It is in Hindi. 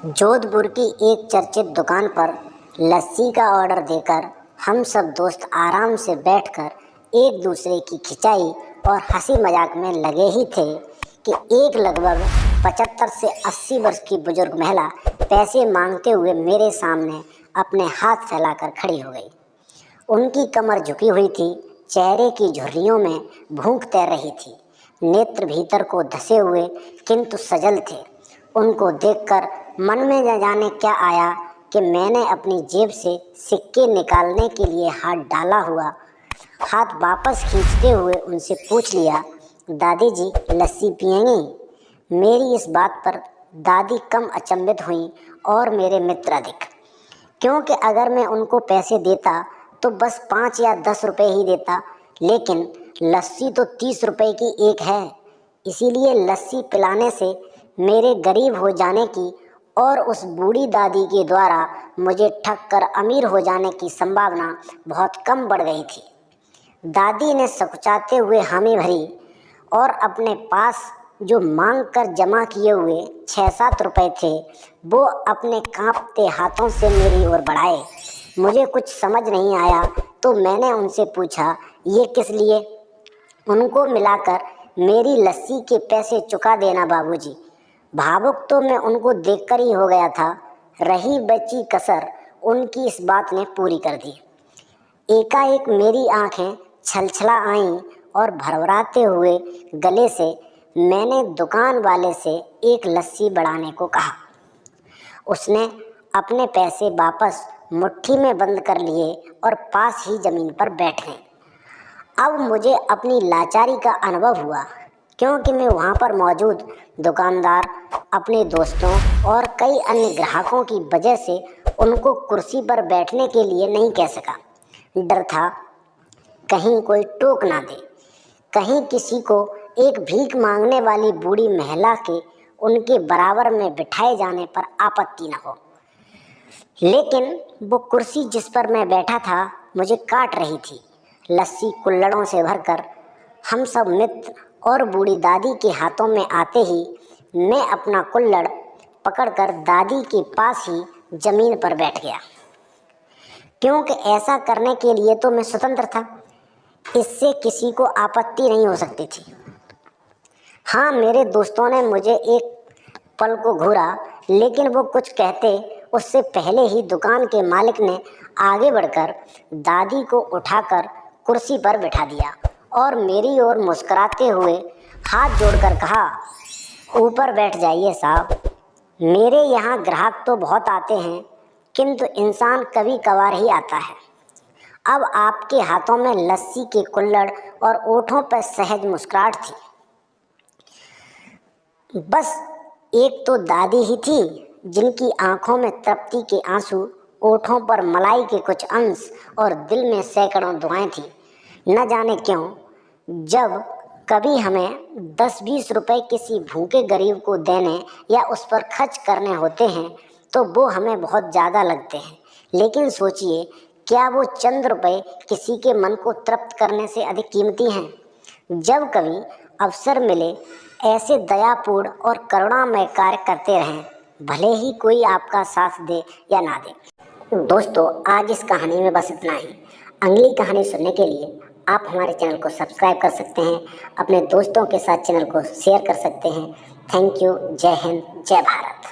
जोधपुर की एक चर्चित दुकान पर लस्सी का ऑर्डर देकर हम सब दोस्त आराम से बैठकर एक दूसरे की खिंचाई और हंसी मजाक में लगे ही थे कि एक लगभग 75 से 80 वर्ष की बुजुर्ग महिला पैसे मांगते हुए मेरे सामने अपने हाथ फैलाकर खड़ी हो गई। उनकी कमर झुकी हुई थी, चेहरे की झुर्रियों में भूख तैर रही थी, नेत्र भीतर को धसे हुए किंतु सजल थे। उनको देखकर मन में न जाने क्या आया कि मैंने अपनी जेब से सिक्के निकालने के लिए हाथ डाला हुआ हाथ वापस खींचते हुए उनसे पूछ लिया, दादी जी लस्सी पिएंगी? मेरी इस बात पर दादी कम अचंभित हुई और मेरे मित्र अधिक, क्योंकि अगर मैं उनको पैसे देता तो बस 5 या 10 रुपए ही देता, लेकिन लस्सी तो 30 रुपए की एक है। इसीलिए लस्सी पिलाने से मेरे गरीब हो जाने की और उस बूढ़ी दादी के द्वारा मुझे ठग कर अमीर हो जाने की संभावना बहुत कम बढ़ गई थी। दादी ने सकुचाते हुए हामी भरी और अपने पास जो मांग कर जमा किए हुए 6-7 रुपए थे वो अपने कांपते हाथों से मेरी ओर बढ़ाए। मुझे कुछ समझ नहीं आया तो मैंने उनसे पूछा, ये किस लिए? उनको मिलाकर मेरी लस्सी के पैसे चुका देना बाबूजी। भावुक तो मैं उनको देखकर ही हो गया था, रही बची कसर उनकी इस बात ने पूरी कर दी। एकाएक मेरी आंखें छलछला आईं और भरभराते हुए गले से मैंने दुकान वाले से एक लस्सी बढ़ाने को कहा। उसने अपने पैसे वापस मुट्ठी में बंद कर लिए और पास ही जमीन पर बैठ गए। अब मुझे अपनी लाचारी का अनुभव हुआ, क्योंकि मैं वहाँ पर मौजूद दुकानदार, अपने दोस्तों और कई अन्य ग्राहकों की वजह से उनको कुर्सी पर बैठने के लिए नहीं कह सका। डर था कहीं कोई टोक ना दे, कहीं किसी को एक भीख मांगने वाली बूढ़ी महिला के उनके बराबर में बिठाए जाने पर आपत्ति न हो। लेकिन वो कुर्सी जिस पर मैं बैठा था मुझे काट रही थी। लस्सी कुल्हड़ों से भरकर हम सब मित्र और बूढ़ी दादी के हाथों में आते ही मैं अपना कुल्हड़ पकड़कर दादी के पास ही जमीन पर बैठ गया, क्योंकि ऐसा करने के लिए तो मैं स्वतंत्र था, इससे किसी को आपत्ति नहीं हो सकती थी। हाँ, मेरे दोस्तों ने मुझे एक पल को घूरा, लेकिन वो कुछ कहते उससे पहले ही दुकान के मालिक ने आगे बढ़कर दादी को उठाकर कुर्सी पर बिठा दिया और मेरी ओर मुस्कुराते हुए हाथ जोड़कर कहा, ऊपर बैठ जाइए साहब। मेरे यहाँ ग्राहक तो बहुत आते हैं, किंतु इंसान कभी कभार ही आता है। अब आपके हाथों में लस्सी के कुल्हड़ और ओठों पर सहज मुस्कुराहट थी। बस एक तो दादी ही थी जिनकी आंखों में तृप्ति के आंसू, ओठों पर मलाई के कुछ अंश और दिल में सैकड़ों दुआएं थी। न जाने क्यों जब कभी हमें 10-20 रुपए किसी भूखे गरीब को देने या उस पर खर्च करने होते हैं तो वो हमें बहुत ज़्यादा लगते हैं, लेकिन सोचिए क्या वो चंद रुपए किसी के मन को तृप्त करने से अधिक कीमती हैं? जब कभी अवसर मिले ऐसे दयापूर्ण और करुणामय कार्य करते रहें, भले ही कोई आपका साथ दे या ना दे। दोस्तों, आज इस कहानी में बस इतना ही। अगली कहानी सुनने के लिए आप हमारे चैनल को सब्सक्राइब कर सकते हैं, अपने दोस्तों के साथ चैनल को शेयर कर सकते हैं। Thank you. जय हिंद, जय भारत।